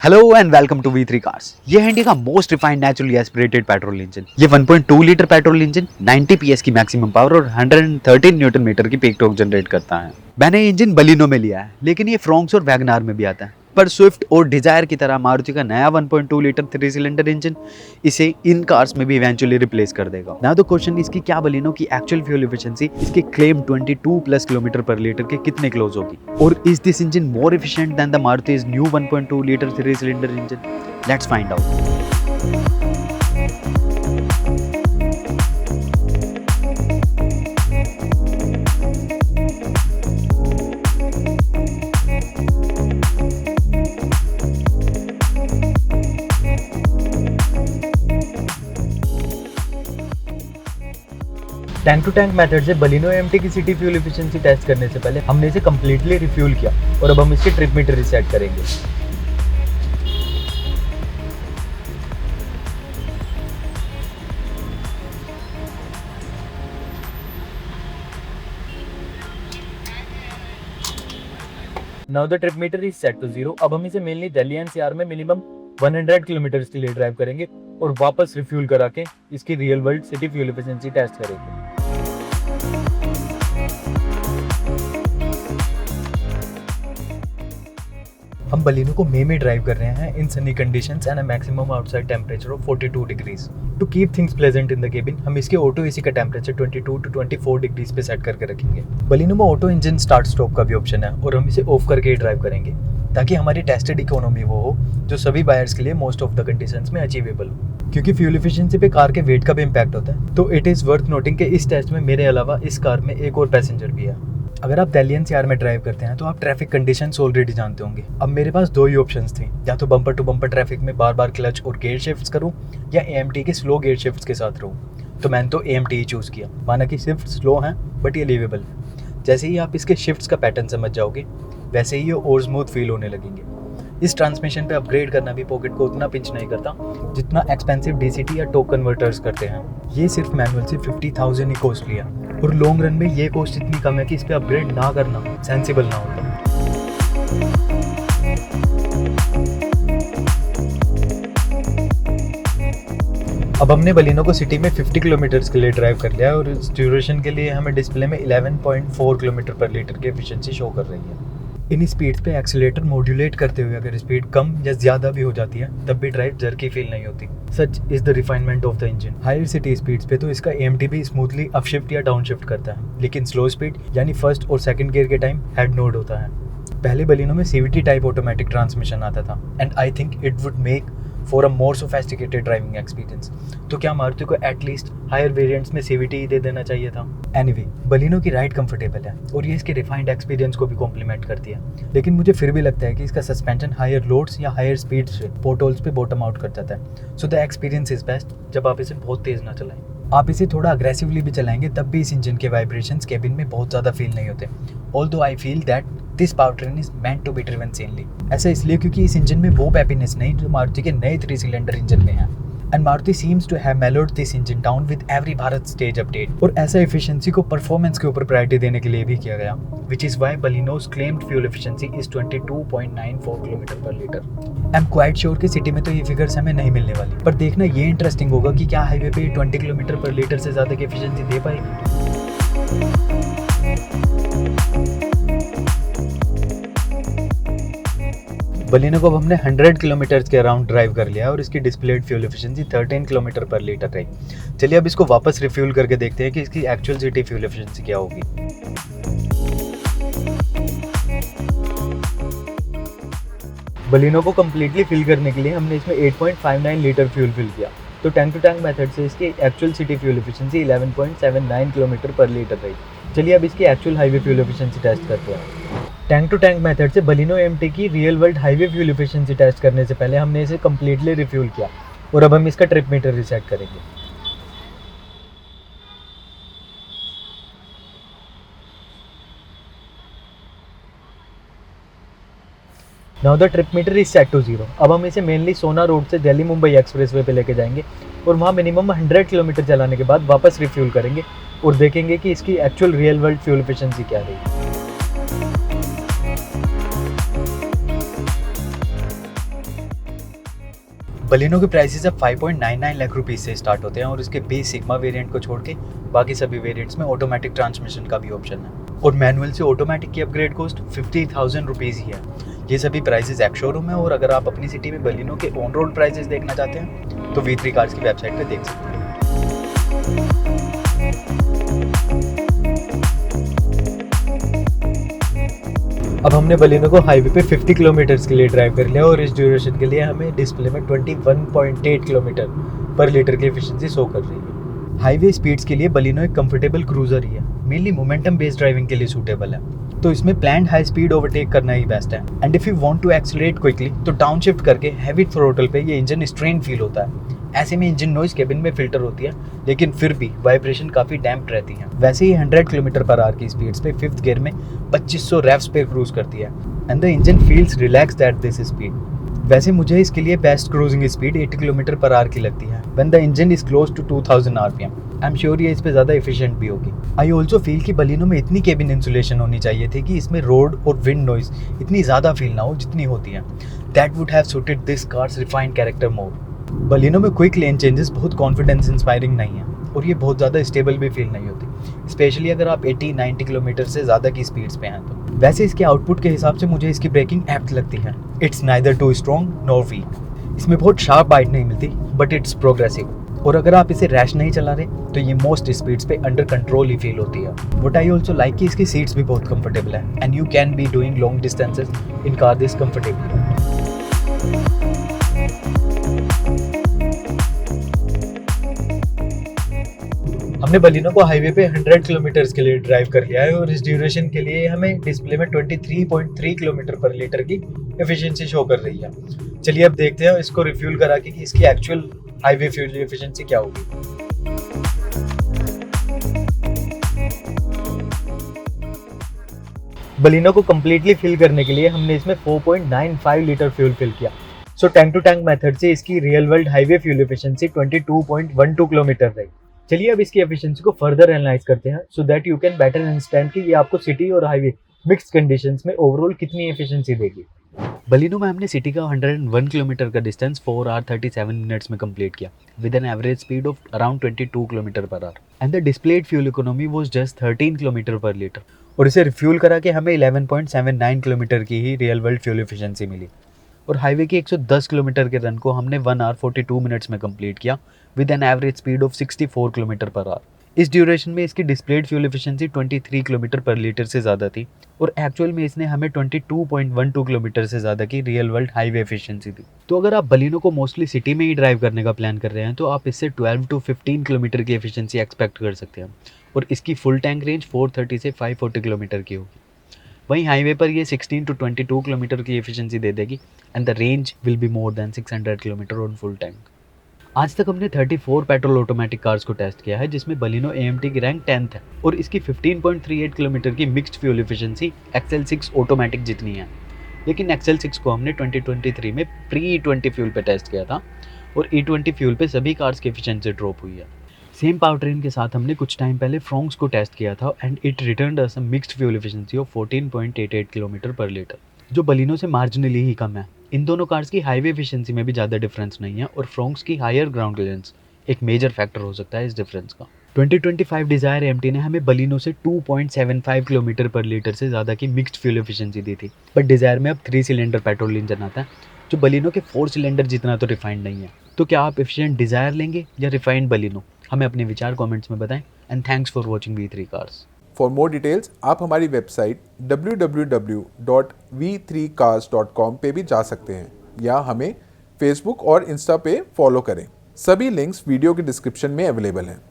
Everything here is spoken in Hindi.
Hello and welcome to V3 cars. ये है इंडिया का most refined naturally aspirated petrol engine. ये 1.2 लीटर पेट्रोल इंजन 90 PS की मैक्सिमम पावर और 113 न्यूटन मीटर की पीक टॉर्क जनरेट करता है। मैंने ये इंजन बलिनो में लिया है, लेकिन ये फ्रोंक्स और वैगनार में भी आता है। पर स्विफ्ट और डिजायर की तरह मारुति का नया 1.2 लीटर 3 सिलेंडर इंजन इसे इन कार्स में भी इवेंचुअली रिप्लेस कर देगा। नाउ द क्वेश्चन इज कि क्या बलिनो की एक्चुअल फ्यूल एफिशिएंसी इसके क्लेम 22 प्लस किलोमीटर पर लीटर के कितने क्लोज होगी, और is this engine more efficient than the मारुति's new 1.2 litre 3 cylinder engine? Let's find out. Tank to tank method से बलिनो एमटी की सिटी फ्यूल एफिशिएंसी टेस्ट करने से पहले हमने इसे कम्प्लीटली रिफ्यूल किया और अब हम इसके ट्रिप मीटर रिसेट करेंगे। Now the trip meter is set to 0। अब हम इसे मेनली दिल्ली एनसीआर में मिनिमम 100 किलोमीटर के लिए ड्राइव करेंगे और वापस रिफ्यूल करा के इसकी real world city fuel efficiency test करेंगे। हम बलिनो को मई में ड्राइव कर रहे हैं in sunny conditions and a maximum outside temperature of 42 degrees. To keep things pleasant in the cabin हम इसके ऑटो एसी का टेम्परेचर 22 टू 24 डिग्रीज पे सेट करके रखेंगे। बलिनो में ऑटो इंजन स्टार्ट स्टॉप का भी ऑप्शन है और हम इसे ऑफ करके ही ड्राइव करेंगे ताकि हमारी टेस्टेड इकोनॉमी वो हो जो सभी बायर्स के लिए मोस्ट ऑफ द कंडीशंस में अचीवेबल हो। क्योंकि फ्यूल एफिशिएंसी पे कार के वेट का भी इम्पैक्ट होता है, तो इट इज वर्थ नोटिंग कि इस टेस्ट में मेरे अलावा इस कार में एक और पैसेंजर भी है। अगर आप दिल्ली एनसीआर में ड्राइव करते हैं तो आप ट्रैफिक कंडीशंस ऑलरेडी जानते होंगे। अब मेरे पास दो ही ऑप्शंस थे, या तो बम्पर टू बम्पर ट्रैफिक में बार बार क्लच और गियर शिफ्ट्स करूं या एएमटी के स्लो गियर शिफ्ट्स के साथ रहूं। तो मैंने तो एएमटी ही चूज़ किया। माना कि शिफ्ट स्लो हैं बट ये लिवेबल है। जैसे ही आप इसके शिफ्ट्स का पैटर्न समझ जाओगे वैसे ही ये और स्मूथ फील होने लगेंगे। इस ट्रांसमिशन पे अपग्रेड करना भी पॉकेट को उतना पिंच नहीं करता जितना एक्सपेंसिव डीसीटी या टॉर्क कन्वर्टर्स करते हैं। ये सिर्फ मैनुअल से 50,000 ही कॉस्टली है और लॉन्ग रन में ये कॉस्ट इतनी कम है कि इस पे अपग्रेड ना करना सेंसिबल ना होता। अब हमने बलिनो को सिटी में 50 किलोमीटर के लिए ड्राइव कर लिया और इस ड्यूरेशन के लिए हमें डिस्प्ले में 11.4 किलोमीटर पर लीटर की एफिशिएंसी शो कर रही है। इन स्पीड्स पे एक्सीलेटर मॉड्यूलेट करते हुए अगर स्पीड कम या ज़्यादा भी हो जाती है तब भी ड्राइव जर्की फील नहीं होती। Such is the refinement of the engine. Higher city speeds पे तो इसका एएमटी भी स्मूथली अपशिफ्ट या डाउनशिफ्ट करता है, लेकिन स्लो स्पीड यानी फर्स्ट और सेकंड गियर के टाइम हेड नोड होता है। पहले बलिनो में सीवीटी टाइप ऑटोमेटिक ट्रांसमिशन आता था and I think it would make for a more sophisticated driving experience. तो क्या मारुति को एटलीस्ट हायर वेरिएंट्स में सीवीटी ही दे देना चाहिए था? एनीवे, बलिनो की राइड कंफर्टेबल है और ये इसके रिफाइंड एक्सपीरियंस को भी कॉम्प्लीमेंट करती है, लेकिन मुझे फिर भी लगता है कि इसका सस्पेंशन हायर लोड्स या हायर स्पीड्स से पोर्टोल्स पे बॉटम आउट कर जाता है। So the experience is best जब आप इसे बहुत तेज ना चलाएं। आप इसे थोड़ा अग्रेसिवली भी चलाएंगे तब भी इस इंजन के वाइब्रेशंस केबिन में बहुत ज़्यादा फील नहीं होते। Although I feel that this powertrain is meant to be driven sanely. ऐसा इसलिए क्योंकि इस इंजन में वो पैपीनेस नहीं जो मारुति के नए 3 सिलेंडर इंजन में है। And Maruti seems to have mellowed this engine down with every Bharat stage update. और ऐसा एफिशिएंसी को परफॉर्मेंस के ऊपर प्रायोरिटी देने के लिए भी किया गया, which is why Baleno's claimed fuel efficiency is 22.94 kilometre पर litre. I am quite sure कि सिटी में तो ये फिगर्स हमें नहीं मिलने वाली, पर देखना ये इंटरेस्टिंग होगा कि क्या हाईवे पे 20 किलोमीटर पर लीटर से ज़्यादा की एफिशिएंसी दे पाएगी। बलिनो को अब हमने 100 किलोमीटर के अराउंड ड्राइव कर लिया और इसकी डिस्प्लेड फ्यूल एफिशिएंसी 13 किलोमीटर पर लीटर रही। चलिए अब इसको वापस रिफ्यूल करके देखते हैं कि इसकी एक्चुअल सिटी फ्यूल एफिशिएंसी क्या होगी। बलिनो को कम्प्लीटली फिल करने के लिए हमने इसमें 8.59 लीटर फ्यूल फिल किया, तो टैंक टू टैंक मेथड से इसकी actual city fuel efficiency 11.79 kilometre पर लीटर रही। चलिए अब इसकी actual highway fuel efficiency test करते हैं। टैंक टू टैंक मेथड से बलिनो एमटी की real world highway fuel efficiency test करने से पहले हमने इसे कम्प्लीटली रिफ्यूल किया और अब हम इसका ट्रिप मीटर रिसेट करेंगे। Now the trip meter is set to 0। अब हम इसे मेनली सोना रोड से दिल्ली मुंबई एक्सप्रेसवे पे लेके जाएंगे और वहाँ मिनिमम 100 किलोमीटर चलाने के बाद वापस रिफ्यूल करेंगे और देखेंगे कि इसकी actual real world fuel efficiency क्या रही। बलिनो के प्राइसेस अब 5.99 लाख रुपीस से स्टार्ट होते हैं और इसके बेस सिग्मा वेरिएंट को छोड़ के बाकी सभी वेरिएंट्स में ऑटोमेटिक ट्रांसमिशन का भी ऑप्शन है और मैनुअल से ऑटोमेटिक की अपग्रेड कॉस्ट 50,000 रुपीज़ ही है। ये सभी प्राइसेस एक्स शोरूम है और अगर आप अपनी सिटी में बलिनो के ऑन रोड प्राइसेस देखना चाहते हैं तो V3 कार्स की वेबसाइट पे देख सकते हैं। अब हमने बलिनो को हाईवे पे 50 किलोमीटर्स के लिए ड्राइव कर लिया और इस ड्यूरेशन के लिए हमें डिस्प्ले में 21.8 किलोमीटर पर लीटर की एफिशिएंसी शो कर रही है। हाईवे स्पीड्स के लिए बलिनो एक कंफर्टेबल क्रूजर ही है, मेनली मोमेंटम बेस्ड ड्राइविंग के लिए सूटेबल है, तो इसमें प्लान्ड हाई स्पीड ओवरटेक करना ही बेस्ट है। And if you want to accelerate quickly तो डाउन शिफ्ट करके हैवी थ्रोटल पे ये इंजन स्ट्रेन फील होता है। ऐसे में इंजन नॉइज केबिन में फिल्टर होती है लेकिन फिर भी वाइब्रेशन काफ़ी डैम्प्ड रहती है। वैसे ही 100 किलोमीटर पर आवर की स्पीड्स पे फिफ्थ गियर में 2500 रेव्स पे क्रूज करती है and the engine feels relaxed at this speed. वैसे मुझे इसके लिए बेस्ट क्रूजिंग स्पीड 80 किलोमीटर पर आवर की लगती है when the engine is close to 2000 RPM. I am sure ये इस पे ज़्यादा एफिशिएंट भी होगी। आई ऑल्सो फील कि बलिनो में इतनी केबिन इंसुलेशन होनी चाहिए थी कि इसमें रोड और विंड नॉइज इतनी ज़्यादा फील ना हो जितनी होती है। That would have suited this cars refined character more. Baleno में क्विक लेन चेंजेस बहुत कॉन्फिडेंस इंस्पायरिंग नहीं है और ये बहुत ज़्यादा स्टेबल भी फील नहीं होती, स्पेशली अगर आप 80-90 किलोमीटर से ज़्यादा की स्पीड्स पे हैं तो। वैसे इसके आउटपुट के हिसाब से मुझे इसकी ब्रेकिंग एप्ट लगती है। It's neither too strong nor weak. इसमें बहुत शार्प बाइट नहीं मिलती बट इट्स प्रोग्रेसिव और अगर आप इसे रैश नहीं चला रहे तो ये मोस्ट स्पीड्स पे अंडर कंट्रोल ही फील होती है। बट आई ऑल्सो लाइक कि इसकी सीट्स भी बहुत कंफर्टेबल है and you can be doing long distances in car this comfortably. हमने बलिनो को हाईवे पे 100 किलोमीटर्स के लिए ड्राइव कर लिया है और इस ड्यूरेशन के लिए हमें डिस्प्ले में 23.3 किलोमीटर पर लीटर की एफिशिएंसी शो कर रही है। चलिए अब देखते हैं इसको रिफ्यूल करा के कि इसकी एक्चुअल हाईवे फ्यूल एफिशिएंसी क्या होगी। बलिनो को कम्प्लीटली फिल करने के लिए हमने इसमें 4.95 लीटर फ्यूल फिल किया। सो टैंक टू टैंक मेथड से इसकी real world highway fuel efficiency 22.12 kilometre रही। चलिए अब इसकी एफिशिएंसी को फर्दर एनालाइज करते हैं so that you can better understand कि ये आपको सिटी और हाईवे मिक्स्ड कंडीशंस में ओवरऑल कितनी एफिशिएंसी देगी। बलिनो में हमने सिटी का 101 किलोमीटर का डिस्टेंस 4 आवर 37 मिनट्स में कंप्लीट किया with an average speed of around 22 kilometre पर our and the displayed fuel economy was just 13 kilometre पर लीटर और इसे रिफ्यूल करा के हमें 11.79 किलोमीटर की ही रियल वर्ल्ड फ्यूल एफिशिएंसी मिली। और हाईवे के 110 किलोमीटर के रन को हमने 1 आवर 42 मिनट्स में कंप्लीट किया with an average speed of 64 kilometre पर आवर। इस ड्यूरेशन में इसकी डिस्प्लेड फ्यूल एफिशिएंसी 23 किलोमीटर पर लीटर से ज़्यादा थी और एक्चुअल में इसने हमें 22.12 किलोमीटर से ज़्यादा की रियल वर्ल्ड हाईवे एफिशिएंसी दी। तो अगर आप बलिनो को मोस्टली सिटी में ही ड्राइव करने का प्लान कर रहे हैं तो आप इससे 12 to 15 किलोमीटर की एफिशिएंसी एक्सपेक्ट कर सकते हैं और इसकी फुल टैंक रेंज 430 से 540 किलोमीटर की होगी। वहीं हाईवे पर ये 16 to 22 किलोमीटर की एफिशिएंसी दे देगी and the range will be more than 600 kilometre on full tank. आज तक हमने 34 पेट्रोल ऑटोमेटिक कार्स को टेस्ट किया है जिसमें बलिनो AMT की रैंक 10th है और इसकी 15.38 किलोमीटर की mixed fuel efficiency XL6 automatic जितनी है। लेकिन XL6 को हमने 2023 में प्री E20 फ्यूल पे टेस्ट किया था और E20 फ्यूल पे सभी कार्स की एफिशिएंसी ड्रॉप हुई है। सेम पावर ट्रेन के साथ हमने कुछ टाइम पहले फ्रोंक्स को टेस्ट किया था and it returned us a mixed fuel efficiency of 14.88 kilometre पर लीटर जो बलिनो से मार्जिनली ही कम है। इन दोनों कार्स की हाईवे एफिशिएंसी में भी ज़्यादा डिफरेंस नहीं है और फ्रोंक्स की हायर ग्राउंड क्लियरेंस एक मेजर फैक्टर हो सकता है इस डिफरेंस का। 2025 डिज़ायर AMT ने हमें बलिनो से 2.75 किलोमीटर पर लीटर से ज़्यादा की मिक्स्ड फ्यूल एफिशिएंसी दी थी बट डिज़ायर में अब 3 सिलेंडर पेट्रोल इंजन आता है जो बलिनो के 4 सिलेंडर जितना तो रिफाइंड नहीं है। तो क्या आप एफिशिएंट डिज़ायर लेंगे या रिफाइंड बलिनो? हमें अपने विचार कमेंट्स में बताएं and thanks for watching V3 cars. For more details आप हमारी वेबसाइट www.v3cars.com पे भी जा सकते हैं या हमें फेसबुक और इंस्टा पे फॉलो करें। सभी लिंक्स वीडियो के डिस्क्रिप्शन में अवेलेबल हैं।